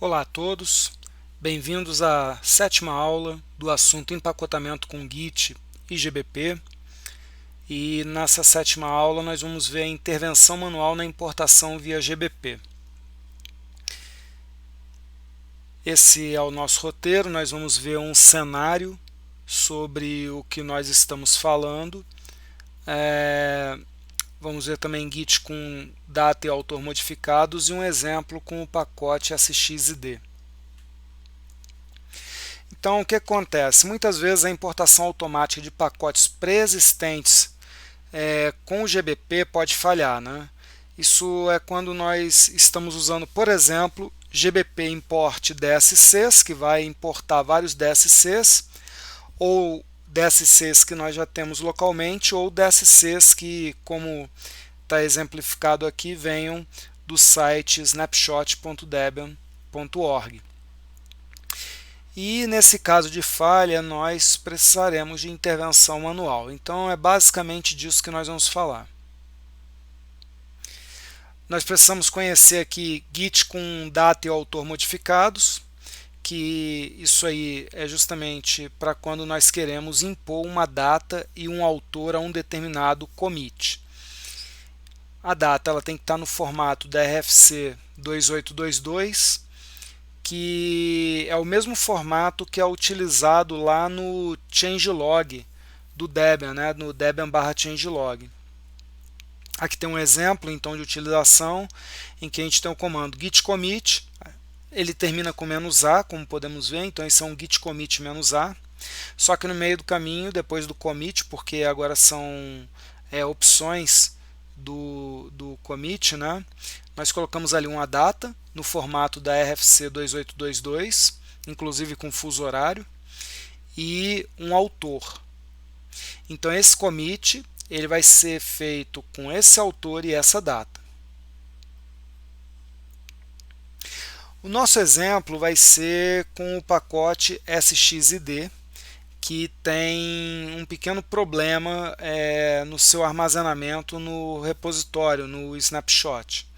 Olá a todos, bem-vindos à sétima aula do assunto empacotamento com Git e GBP. E nessa sétima aula nós vamos ver a intervenção manual na importação via GBP. Esse é o nosso roteiro, nós vamos ver um cenário sobre o que nós estamos falando. Vamos ver também Git com data e autor modificados e um exemplo com o pacote SXID. Então, o que acontece? Muitas vezes a importação automática de pacotes pré-existentes com o GBP pode falhar, né? Isso é quando nós estamos usando, por exemplo, GBP import DSCs, que vai importar vários DSCs, ou DSCs que nós já temos localmente, ou DSCs que, como está exemplificado aqui, venham do site snapshot.debian.org. E nesse caso de falha, nós precisaremos de intervenção manual. Então é basicamente disso que nós vamos falar. Nós precisamos conhecer aqui Git com data e autor modificados, que isso aí é justamente para quando nós queremos impor uma data e um autor a um determinado commit. A data ela tem que estar no formato da RFC 2822, que é o mesmo formato que é utilizado lá no changelog do Debian, né, no Debian/changelog. Aqui tem um exemplo então de utilização em que a gente tem o comando git commit, ele termina com "-a", como podemos ver, então esse é um git commit "-a", só que no meio do caminho, depois do commit, porque agora são opções do commit, né? Nós colocamos ali uma data no formato da RFC 2822, inclusive com fuso horário, e um autor. Então esse commit ele vai ser feito com esse autor e essa data. O nosso exemplo vai ser com o pacote SXID, que tem um pequeno problema no seu armazenamento no repositório, no snapshot.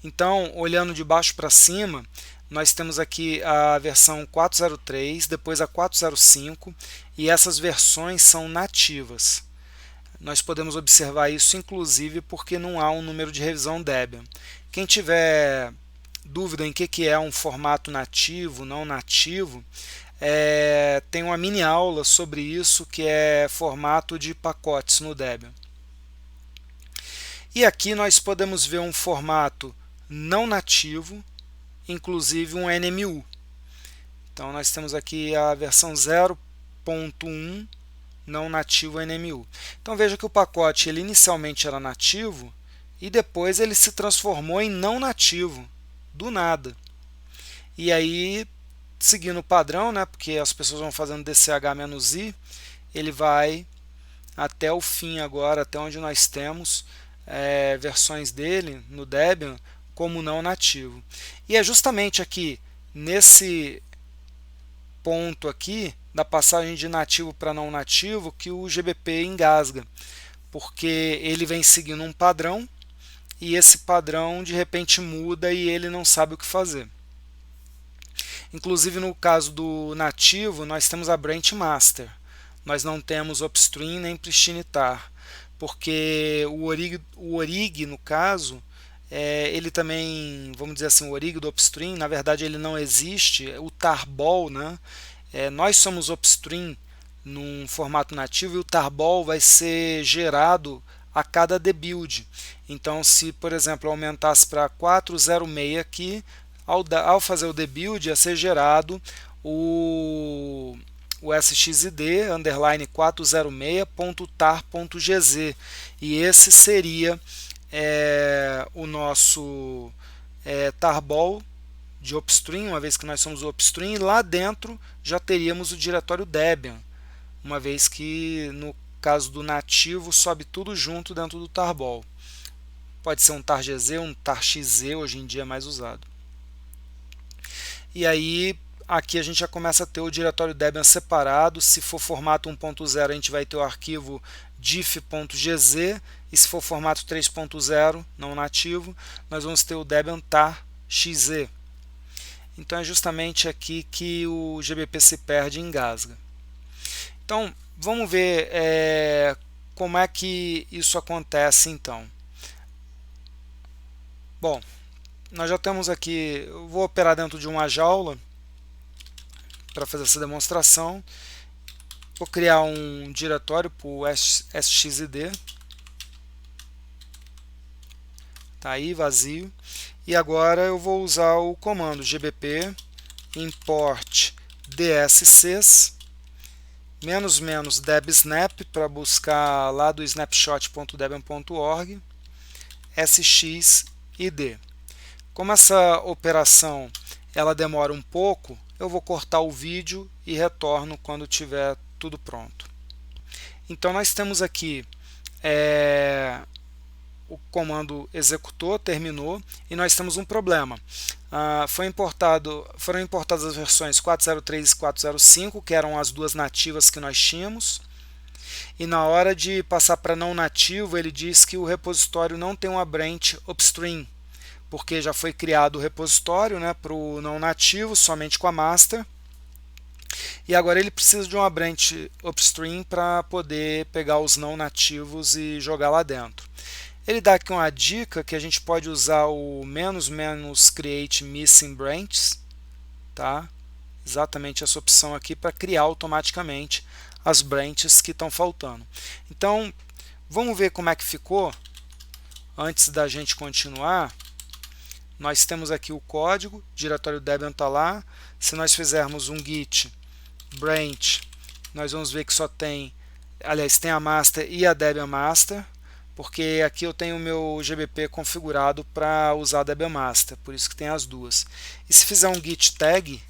Então, olhando de baixo para cima, nós temos aqui a versão 4.03, depois a 4.05, e essas versões são nativas. Nós podemos observar isso inclusive porque não há um número de revisão Debian. Quem tiver dúvida em que é um formato nativo, não nativo, tem uma mini aula sobre isso, que é formato de pacotes no Debian. E aqui nós podemos ver um formato não nativo, inclusive um NMU. Então nós temos aqui a versão 0.1 não nativo NMU. Então veja que o pacote ele inicialmente era nativo e depois ele se transformou em não nativo, do nada. E aí, seguindo o padrão, né, porque as pessoas vão fazendo DCH-I, ele vai até o fim agora, até onde nós temos versões dele no Debian como não nativo. E é justamente aqui, nesse ponto aqui, da passagem de nativo para não nativo, que o GBP engasga, porque ele vem seguindo um padrão e esse padrão de repente muda e ele não sabe o que fazer. Inclusive no caso do nativo, nós temos a branch master, nós não temos upstream nem pristinitar, porque o orig no caso, ele também, vamos dizer assim, o orig do upstream, na verdade ele não existe, o tarball, né? Nós somos upstream num formato nativo e o tarball vai ser gerado a cada debuild. Então, se por exemplo aumentasse para 406 aqui, ao fazer o debuild ia ser gerado o SXID underline 406.tar.gz, e esse seria o nosso tarball de upstream, uma vez que nós somos o upstream, e lá dentro já teríamos o diretório Debian, uma vez que no caso do nativo sobe tudo junto dentro do tarball. Pode ser um targz, um tarxz, hoje em dia é mais usado. E aí aqui a gente já começa a ter o diretório Debian separado. Se for formato 1.0 a gente vai ter o arquivo diff.gz, e se for formato 3.0 não nativo, nós vamos ter o Debian tarxz. Então é justamente aqui que o GBP se perde e engasga. Então vamos ver como é que isso acontece então. Bom, nós já temos aqui, eu vou operar dentro de uma jaula para fazer essa demonstração. Vou criar um diretório para o sxid, tá aí vazio, e agora eu vou usar o comando gbp import dscs --debsnap para buscar lá do snapshot.debian.org sxid. Como essa operação ela demora um pouco, eu vou cortar o vídeo e retorno quando tiver tudo pronto. Então nós temos aqui o comando executou, terminou, e nós temos um problema. Foram importadas as versões 4.03 e 4.05, que eram as duas nativas que nós tínhamos, e na hora de passar para não nativo, ele diz que o repositório não tem uma branch upstream, porque já foi criado o repositório, né, para o não nativo, somente com a master, e agora ele precisa de uma branch upstream para poder pegar os não nativos e jogar lá dentro. Ele dá aqui uma dica que a gente pode usar o "create missing branches", tá? Exatamente essa opção aqui para criar automaticamente as branches que estão faltando. Então, vamos ver como é que ficou antes da gente continuar. Nós temos aqui o código, o diretório Debian está lá. Se nós fizermos um git branch, nós vamos ver que só tem, aliás, tem a master e a Debian master, porque aqui eu tenho o meu GBP configurado para usar a Debian master, por isso que tem as duas. E se fizer um git tag,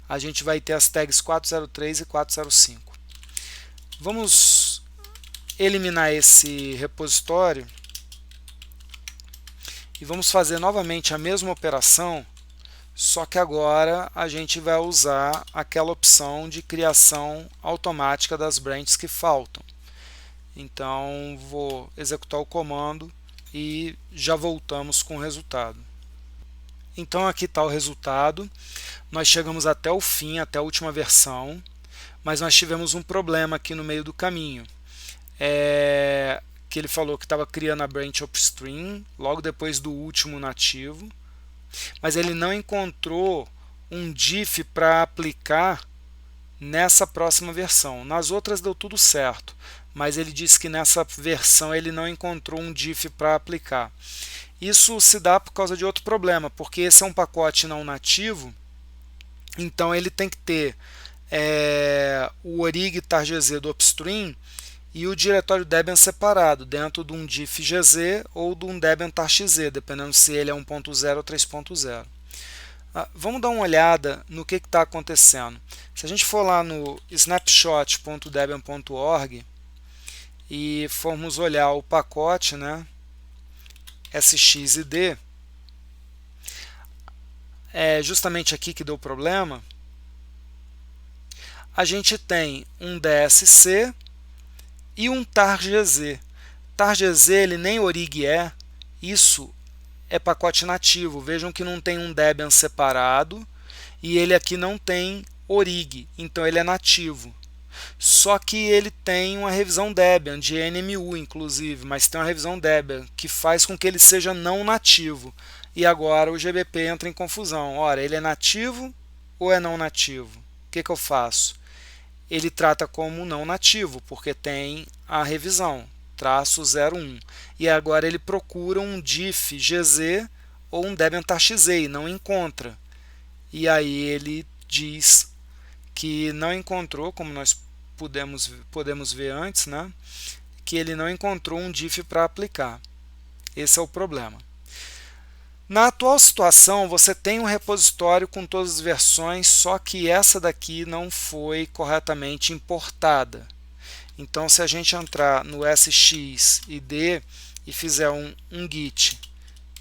a gente vai ter as tags 4.03 e 4.05. Vamos eliminar esse repositório e vamos fazer novamente a mesma operação, só que agora a gente vai usar aquela opção de criação automática das branches que faltam. Então vou executar o comando e já voltamos com o resultado. Então aqui está o resultado. Nós chegamos até o fim, até a última versão, mas nós tivemos um problema aqui no meio do caminho. Que ele falou que estava criando a branch upstream logo depois do último nativo, mas ele não encontrou um diff para aplicar nessa próxima versão. Nas outras deu tudo certo, mas ele disse que nessa versão ele não encontrou um diff para aplicar. Isso se dá por causa de outro problema, porque esse é um pacote não nativo, então ele tem que ter o orig targz do upstream e o diretório Debian separado, dentro de um diff gz ou de um Debian targz, dependendo se ele é 1.0 ou 3.0. Vamos dar uma olhada no que está acontecendo. Se a gente for lá no snapshot.debian.org e formos olhar o pacote, né, sxid, é justamente aqui que deu problema. A gente tem um DSC e um targz. Targz ele nem orig é, isso é pacote nativo. Vejam que não tem um Debian separado e ele aqui não tem orig, então ele é nativo. Só que ele tem uma revisão Debian, de NMU inclusive, mas tem uma revisão Debian que faz com que ele seja não nativo. E agora o GBP entra em confusão. Ora, ele é nativo ou é não nativo? O que eu faço? Ele trata como não nativo, porque tem a revisão, -01. E agora ele procura um diff gz ou um Debian targz e não encontra. E aí ele diz que não encontrou, como nós podemos ver antes, né, que ele não encontrou um diff para aplicar. Esse é o problema. Na atual situação, você tem um repositório com todas as versões, só que essa daqui não foi corretamente importada. Então, se a gente entrar no sxid e fizer um git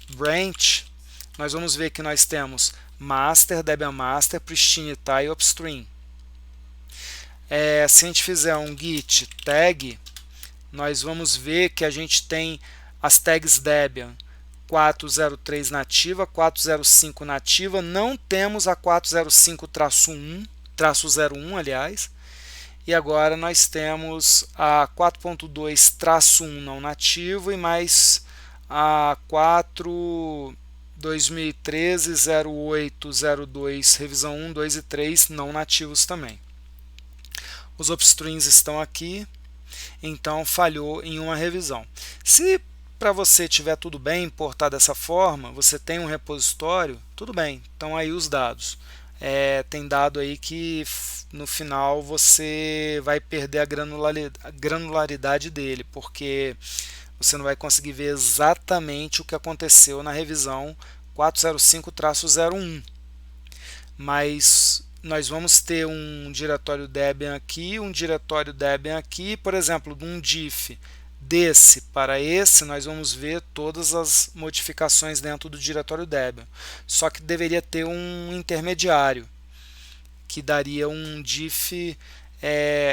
branch, nós vamos ver que nós temos master, Debian master, pristine e upstream. Se a gente fizer um git tag, nós vamos ver que a gente tem as tags Debian 403 nativa, 405 nativa, não temos a 405-1, aliás, e agora nós temos a 4.2-1 não nativo e mais a 2013-08-02 revisão 1, 2 e 3 não nativos também. Os upstreams estão aqui, então falhou em uma revisão. Se para você tiver tudo bem importar dessa forma, você tem um repositório, tudo bem, estão aí os dados. Tem dado aí que no final você vai perder a granularidade dele, porque você não vai conseguir ver exatamente o que aconteceu na revisão 405-01. Mas nós vamos ter um diretório Debian aqui, um diretório Debian aqui, por exemplo, de um diff desse para esse, nós vamos ver todas as modificações dentro do diretório Debian. Só que deveria ter um intermediário, que daria um diff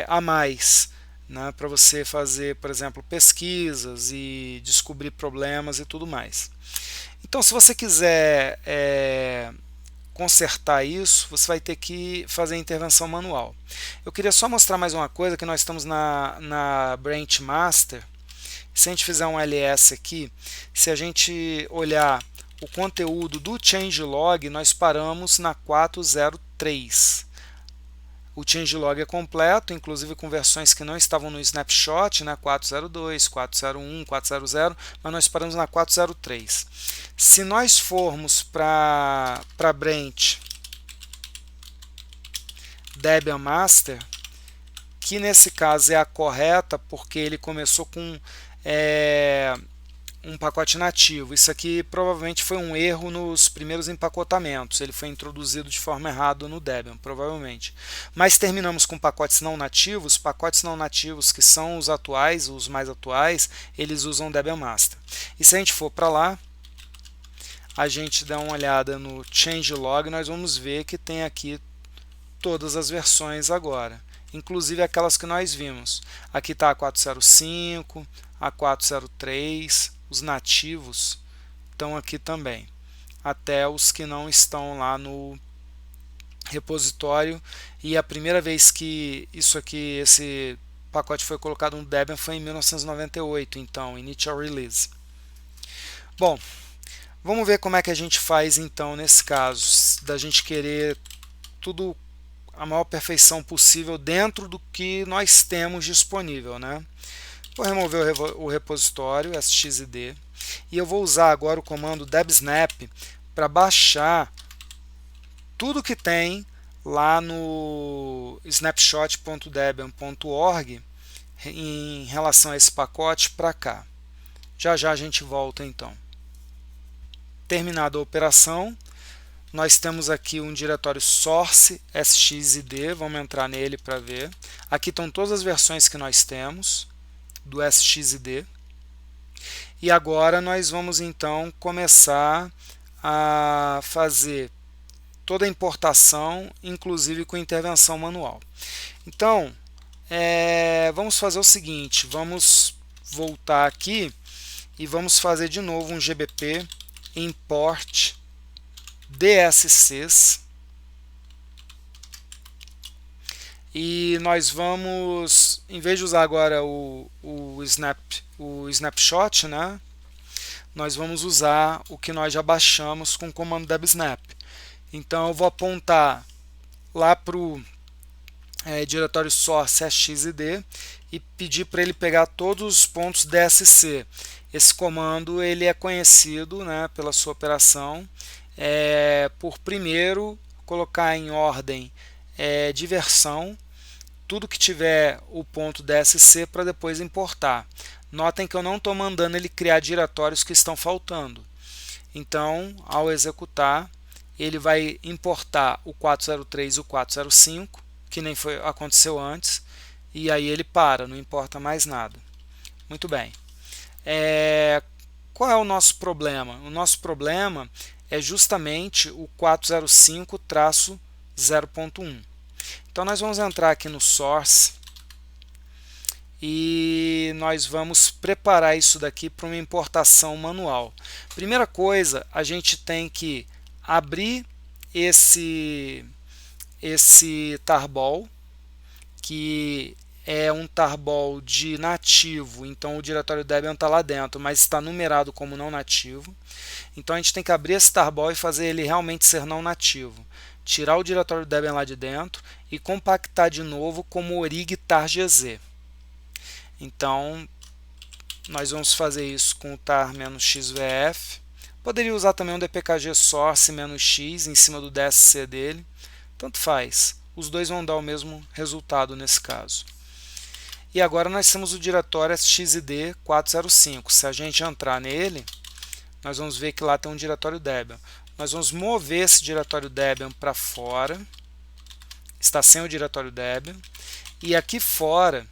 a mais, né, para você fazer, por exemplo, pesquisas e descobrir problemas e tudo mais. Então, se você quiser consertar isso, você vai ter que fazer a intervenção manual. Eu queria só mostrar mais uma coisa, que nós estamos na Branch Master. Se a gente fizer um ls aqui, se a gente olhar o conteúdo do changelog, nós paramos na 403. O changelog é completo, inclusive com versões que não estavam no snapshot, né, 402, 401, 400, mas nós paramos na 403. Se nós formos para Branch Debian Master, que nesse caso é a correta, porque ele começou com um pacote nativo. Isso aqui provavelmente foi um erro nos primeiros empacotamentos. Ele foi introduzido de forma errada no Debian, provavelmente. Mas terminamos com pacotes não nativos. Pacotes não nativos, que são os atuais, os mais atuais, eles usam Debian Master. E se a gente for para lá, a gente dá uma olhada no changelog, nós vamos ver que tem aqui todas as versões agora, inclusive aquelas que nós vimos. Aqui está a 405, a 403, os nativos estão aqui também, até os que não estão lá no repositório. E a primeira vez que esse pacote foi colocado no Debian foi em 1998, então, Initial Release. Bom, vamos ver como é que a gente faz então nesse caso, da gente querer tudo a maior perfeição possível dentro do que nós temos disponível, né? Vou remover o repositório sxid e eu vou usar agora o comando debsnap para baixar tudo que tem lá no snapshot.debian.org em relação a esse pacote para cá. Já já a gente volta então. Terminada a operação, nós temos aqui um diretório source sxid, vamos entrar nele para ver. Aqui estão todas as versões que nós temos do sxid. E agora nós vamos então começar a fazer toda a importação, inclusive com intervenção manual. Então, vamos fazer o seguinte, vamos voltar aqui e vamos fazer de novo um gbp import DSCs, e nós vamos, em vez de usar agora o snapshot, né, nós vamos usar o que nós já baixamos com o comando debsnap. Então eu vou apontar lá para o diretório source sxid e pedir para ele pegar todos os pontos DSC. Esse comando ele é conhecido, né, pela sua operação por primeiro colocar em ordem de versão tudo que tiver o ponto DSC para depois importar. Notem que eu não estou mandando ele criar diretórios que estão faltando. Então, ao executar, ele vai importar o 403 e o 405, que nem aconteceu antes, e aí ele para, não importa mais nada. Muito bem. Qual é o nosso problema? O nosso problema é justamente o 405-0.1. Então nós vamos entrar aqui no Source e nós vamos preparar isso daqui para uma importação manual. Primeira coisa, a gente tem que abrir esse tarball, que é um tarball de nativo, então o diretório Debian está lá dentro, mas está numerado como não nativo. Então a gente tem que abrir esse tarball e fazer ele realmente ser não nativo. Tirar o diretório Debian lá de dentro e compactar de novo como orig tar-gz. Então nós vamos fazer isso com o tar-xvf. Poderia usar também um dpkg source-x em cima do DSC dele. Tanto faz. Os dois vão dar o mesmo resultado nesse caso. E agora nós temos o diretório xid405. Se a gente entrar nele, nós vamos ver que lá tem um diretório Debian. Nós vamos mover esse diretório Debian para fora. Está sem o diretório Debian. E aqui fora,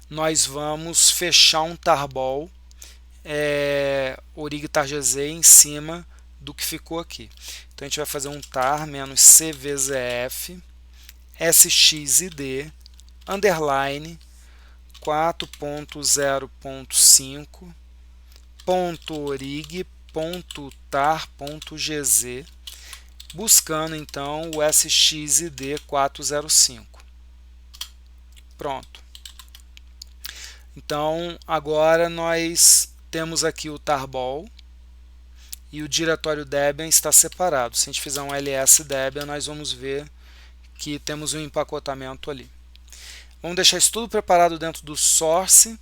nós vamos fechar um tarball orig tar-gz em cima do que ficou aqui. Então a gente vai fazer um tar-cvzf sxid underline 4.0.5.orig.tar.gz, buscando então o sxid405. Pronto. Então agora nós temos aqui o tarball e o diretório Debian está separado. Se a gente fizer um ls Debian, nós vamos ver que temos um empacotamento ali. Vamos deixar isso tudo preparado dentro do source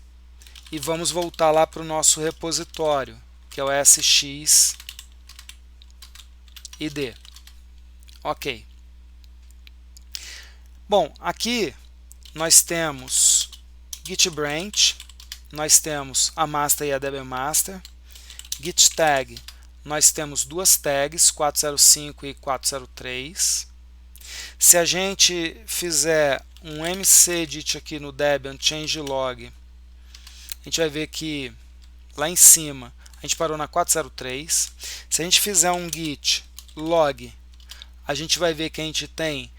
e vamos voltar lá para o nosso repositório, que é o sxid. Ok. Bom, aqui nós temos git branch, nós temos a master e a Debian master. Git tag, nós temos duas tags, 405 e 403. Se a gente fizer um mcedit aqui no Debian changelog, a gente vai ver que lá em cima a gente parou na 403. Se a gente fizer um git log, a gente vai ver que a gente tem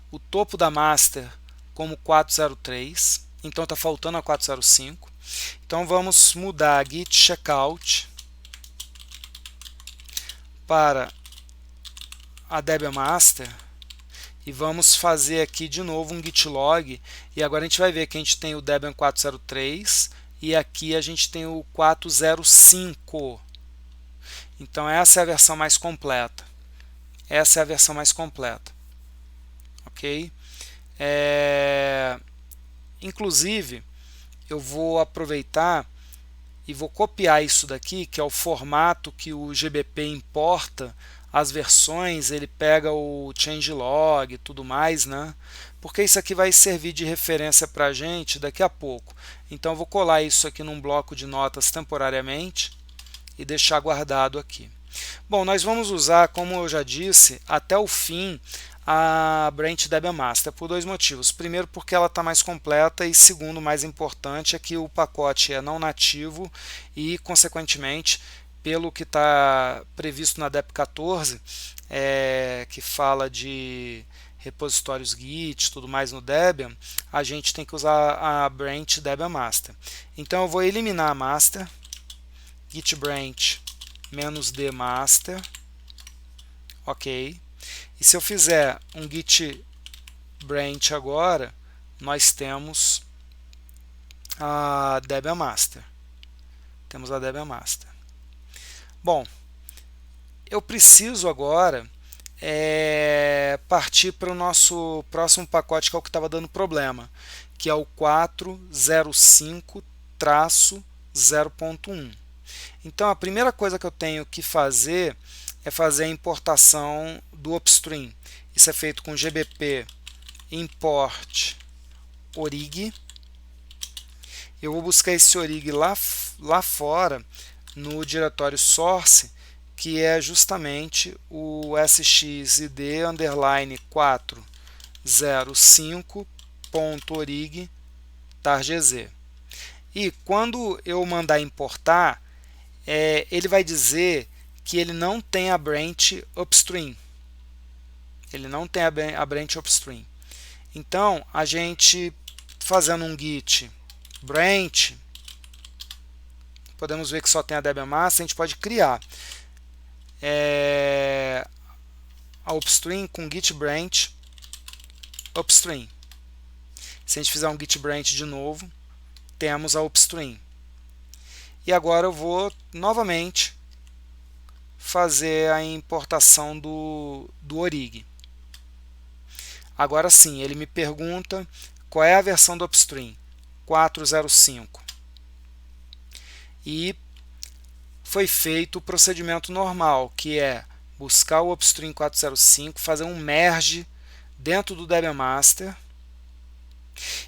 o topo da master como 403, então está faltando a 405. Então vamos mudar git checkout para a Debian master e vamos fazer aqui de novo um git log, e agora a gente vai ver que a gente tem o Debian 403 e aqui a gente tem o 405. Então essa é a versão mais completa. Essa é a versão mais completa. Ok? Inclusive, eu vou aproveitar e vou copiar isso daqui, que é o formato que o GBP importa as versões, ele pega o changelog e tudo mais, né? Porque isso aqui vai servir de referência para a gente daqui a pouco. Então eu vou colar isso aqui num bloco de notas temporariamente e deixar guardado aqui. Bom, nós vamos usar, como eu já disse, até o fim a branch Debian master por dois motivos. Primeiro, porque ela está mais completa, e segundo, mais importante, é que o pacote é não nativo e, consequentemente, pelo que está previsto na DEP 14, que fala de repositórios Git, tudo mais no Debian, a gente tem que usar a branch Debian master. Então eu vou eliminar a master, git branch -d master, ok. E se eu fizer um git branch agora, nós temos a Debian master. Temos a Debian master. Bom, eu preciso agora partir para o nosso próximo pacote, que é o que estava dando problema, que é o 405-0.1. Então a primeira coisa que eu tenho que fazer é fazer a importação do upstream. Isso é feito com gbp import orig. Eu vou buscar esse orig lá fora no diretório source, que é justamente o sxid_405.orig.tar.gz. E quando eu mandar importar, ele vai dizer que ele não tem a branch upstream. Ele não tem a branch upstream. Então, a gente fazendo um git branch, podemos ver que só tem a Debian Master, a gente pode criar a upstream com git branch upstream. Se a gente fizer um git branch de novo, temos a upstream. E agora eu vou novamente fazer a importação do orig. Agora sim, ele me pergunta qual é a versão do upstream, 4.0.5. E foi feito o procedimento normal, que é buscar o upstream 4.0.5, fazer um merge dentro do Debian Master.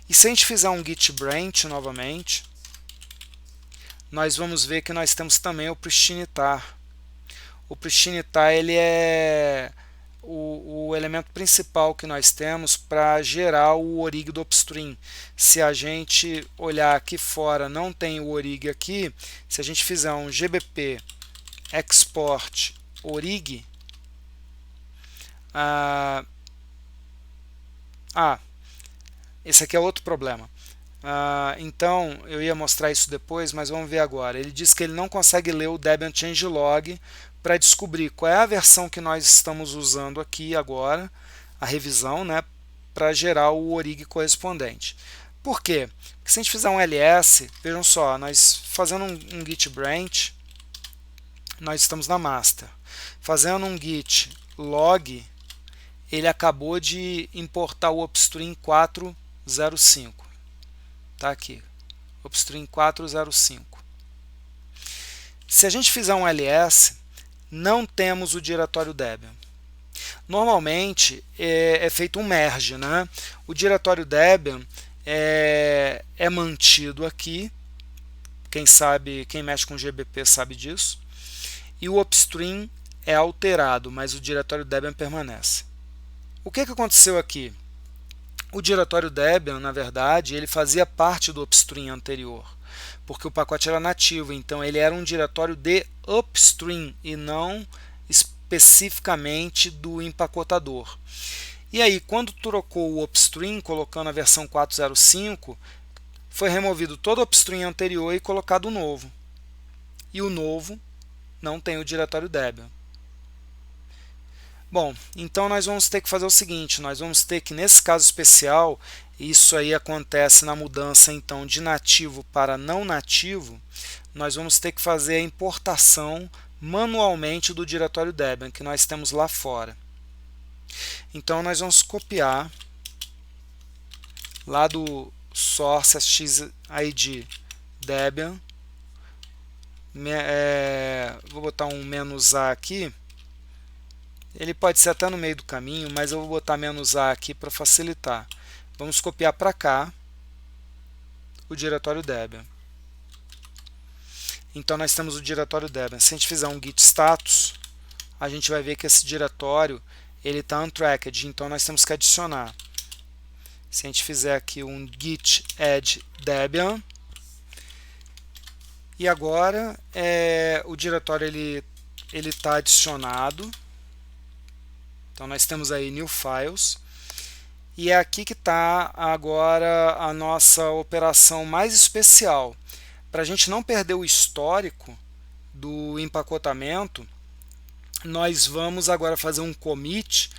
E se a gente fizer um git branch novamente, nós vamos ver que nós temos também o pristine-tar. O pristine-tar ele é o elemento principal que nós temos para gerar o orig do upstream. Se a gente olhar aqui fora, não tem o orig aqui, se a gente fizer um gbp export orig, esse aqui é outro problema. Então, eu ia mostrar isso depois, mas vamos ver agora. Ele diz que ele não consegue ler o Debian changelog para descobrir qual é a versão que nós estamos usando aqui agora, a revisão, né, para gerar o orig correspondente. Por quê? Porque se a gente fizer um ls, vejam só, nós fazendo um git branch, nós estamos na master. Fazendo um git log, ele acabou de importar o upstream 4.0.5. Está aqui, upstream 4.0.5. Se a gente fizer um ls, não temos o diretório Debian. Normalmente é feito um merge, né? O diretório Debian é mantido aqui, quem sabe, quem mexe com GBP sabe disso, e o upstream é alterado, mas o diretório Debian permanece. O que aconteceu aqui? O diretório Debian, na verdade, ele fazia parte do upstream anterior, porque o pacote era nativo, então ele era um diretório de upstream e não especificamente do empacotador. E aí, quando trocou o upstream, colocando a versão 4.0.5, foi removido todo o upstream anterior e colocado o novo. E o novo não tem o diretório Debian. Bom, então nós vamos ter que fazer o seguinte, nós vamos ter que, nesse caso especial, isso aí acontece na mudança então de nativo para não nativo, nós vamos ter que fazer a importação manualmente do diretório Debian, que nós temos lá fora. Então nós vamos copiar lá do source xid Debian, vou botar um "-a" aqui. Ele pode ser até no meio do caminho, mas eu vou botar "-a" aqui para facilitar. Vamos copiar para cá o diretório Debian. Então nós temos o diretório Debian. Se a gente fizer um git status, a gente vai ver que esse diretório ele está untracked, então nós temos que adicionar. Se a gente fizer aqui um git add Debian, e agora o diretório ele está adicionado. Então nós temos aí new files, e é aqui que está agora a nossa operação mais especial. Para a gente não perder o histórico do empacotamento, nós vamos agora fazer um commit,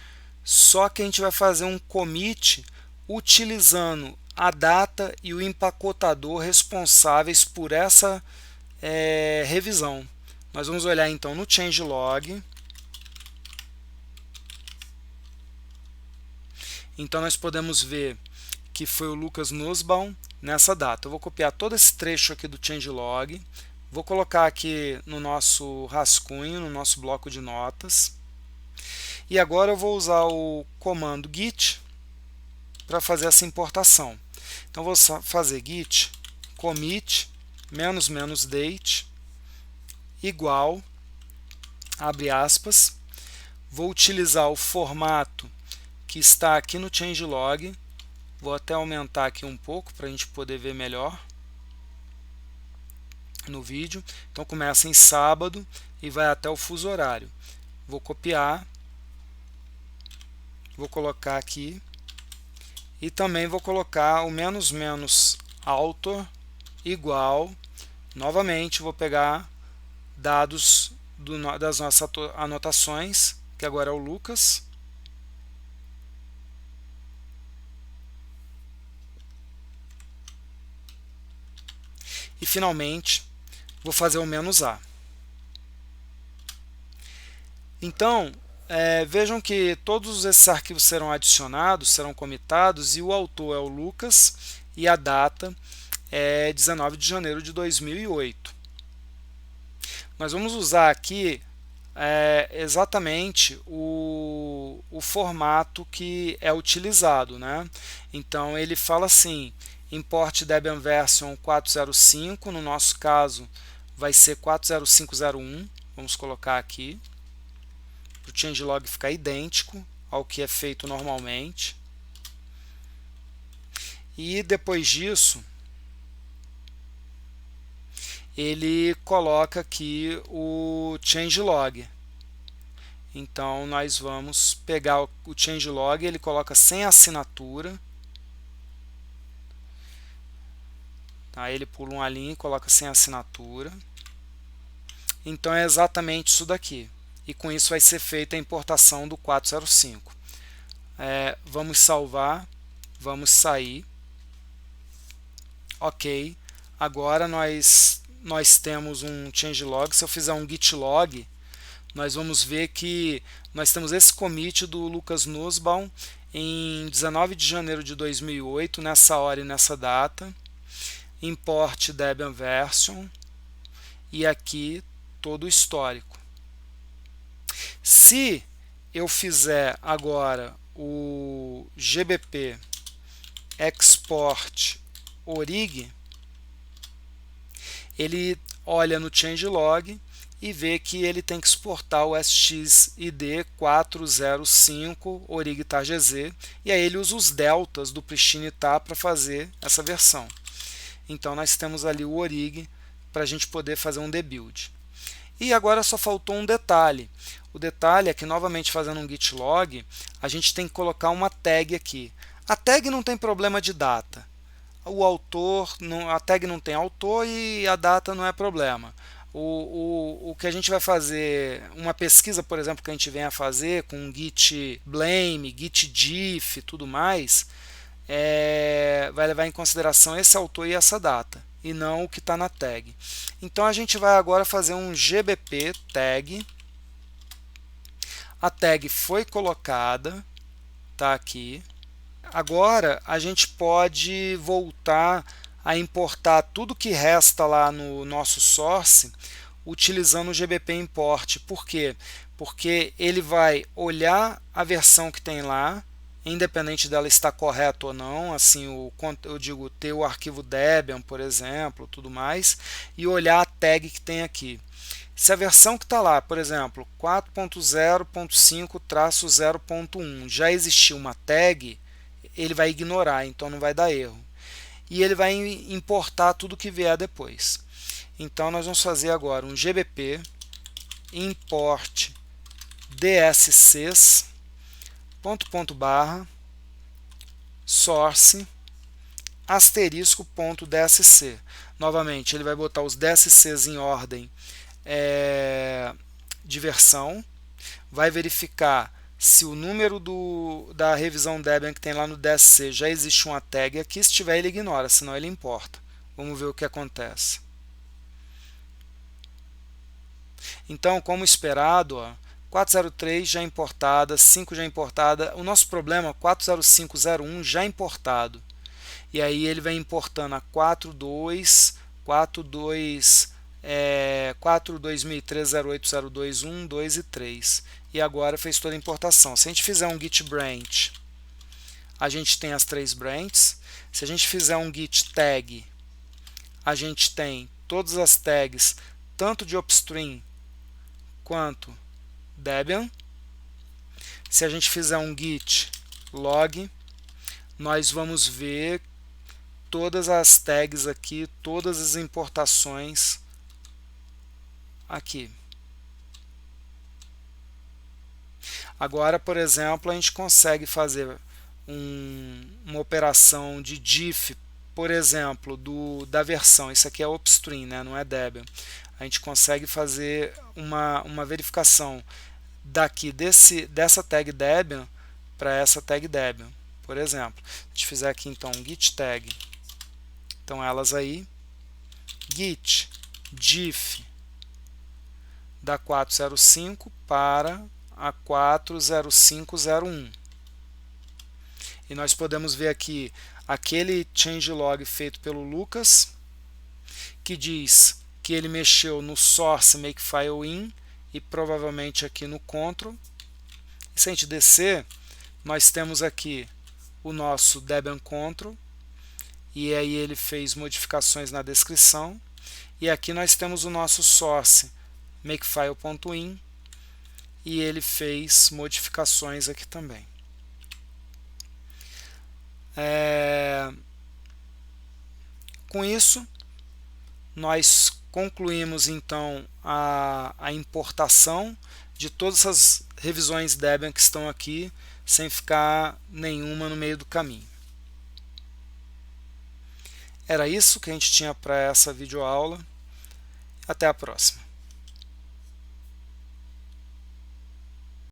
só que a gente vai fazer um commit utilizando a data e o empacotador responsáveis por essa revisão. Nós vamos olhar então no changelog. Então nós podemos ver que foi o Lucas Nussbaum nessa data. Eu vou copiar todo esse trecho aqui do changelog, vou colocar aqui no nosso rascunho, no nosso bloco de notas. E agora eu vou usar o comando git para fazer essa importação. Então vou fazer git commit --date igual, abre aspas, vou utilizar o formato que está aqui no changelog, vou até aumentar aqui um pouco para a gente poder ver melhor no vídeo. Então começa em sábado e vai até o fuso horário. Vou copiar, vou colocar aqui E também vou colocar o menos author igual, novamente vou pegar dados das nossas anotações, que agora é o Lucas. E finalmente vou fazer o "-a". Então, vejam que todos esses arquivos serão adicionados, serão comitados, e o autor é o Lucas e a data é 19 de janeiro de 2008. Nós vamos usar aqui exatamente o formato que é utilizado, né? Então ele fala assim: import Debian version 405, no nosso caso vai ser 40501, vamos colocar aqui, para o changelog ficar idêntico ao que é feito normalmente. E depois disso, ele coloca aqui o changelog. Então nós vamos pegar o changelog, ele coloca sem assinatura. Aí ele pula uma linha e coloca sem assinatura. Então é exatamente isso daqui. E com isso vai ser feita a importação do 405. Vamos salvar, vamos sair. Ok. Agora nós temos um changelog. Se eu fizer um git log, nós vamos ver que nós temos esse commit do Lucas Nussbaum em 19 de janeiro de 2008, nessa hora e nessa data. Import Debian version e aqui todo o histórico. Se eu fizer agora o gbp export orig, ele olha no changelog e vê que ele tem que exportar o SXID 405 orig tar.gz, e aí ele usa os deltas do pristine tar para fazer essa versão. Então nós temos ali o orig para a gente poder fazer um debuild. E agora só faltou um detalhe. O detalhe é que, novamente fazendo um git log, a gente tem que colocar uma tag aqui. A tag não tem problema de data. O autor, a tag não tem autor e a data não é problema. O que a gente vai fazer, uma pesquisa, por exemplo, que a gente venha fazer com git blame, git diff e tudo mais, vai levar em consideração esse autor e essa data, e não o que está na tag. Então a gente vai agora fazer um gbp tag. A tag foi colocada, está aqui. Agora a gente pode voltar a importar tudo que resta lá no nosso source utilizando o gbp import. Por quê? Porque ele vai olhar a versão que tem lá, independente dela estar correta ou não, assim, eu digo ter o arquivo Debian, por exemplo, tudo mais, e olhar a tag que tem aqui. Se a versão que está lá, por exemplo, 4.0.5-0.1, já existir uma tag, ele vai ignorar, então não vai dar erro. E ele vai importar tudo que vier depois. Então nós vamos fazer agora um gbp import dscs source *.dsc. Novamente, ele vai botar os DSCs em ordem de versão, vai verificar se o número da revisão Debian que tem lá no DSC já existe uma tag aqui. Se tiver, ele ignora, senão ele importa. Vamos ver o que acontece. Então, como esperado, 403 já importada, 5 já importada. O nosso problema, 40501 já importado. E aí ele vai importando a 42, 2003 0802 1, 2 e 3. E agora fez toda a importação. Se a gente fizer um git branch, a gente tem as 3 branches. Se a gente fizer um git tag, a gente tem todas as tags, tanto de upstream quanto Debian. Se a gente fizer um git log, nós vamos ver todas as tags aqui, todas as importações aqui. Agora, por exemplo, a gente consegue fazer uma operação de diff, por exemplo, da versão, isso aqui é upstream, né, não é Debian, a gente consegue fazer uma verificação daqui dessa tag Debian para essa tag Debian. Por exemplo, se a gente fizer aqui então git tag, então elas aí, git diff da 405 para a 40501. E nós podemos ver aqui aquele changelog feito pelo Lucas, que diz que ele mexeu no source makefile in e provavelmente aqui no control. E se a gente descer, nós temos aqui o nosso Debian control, e aí ele fez modificações na descrição. E aqui nós temos o nosso source makefile.in, e ele fez modificações aqui também. Com isso, nós concluímos então a importação de todas as revisões Debian que estão aqui, sem ficar nenhuma no meio do caminho. Era isso que a gente tinha para essa videoaula. Até a próxima.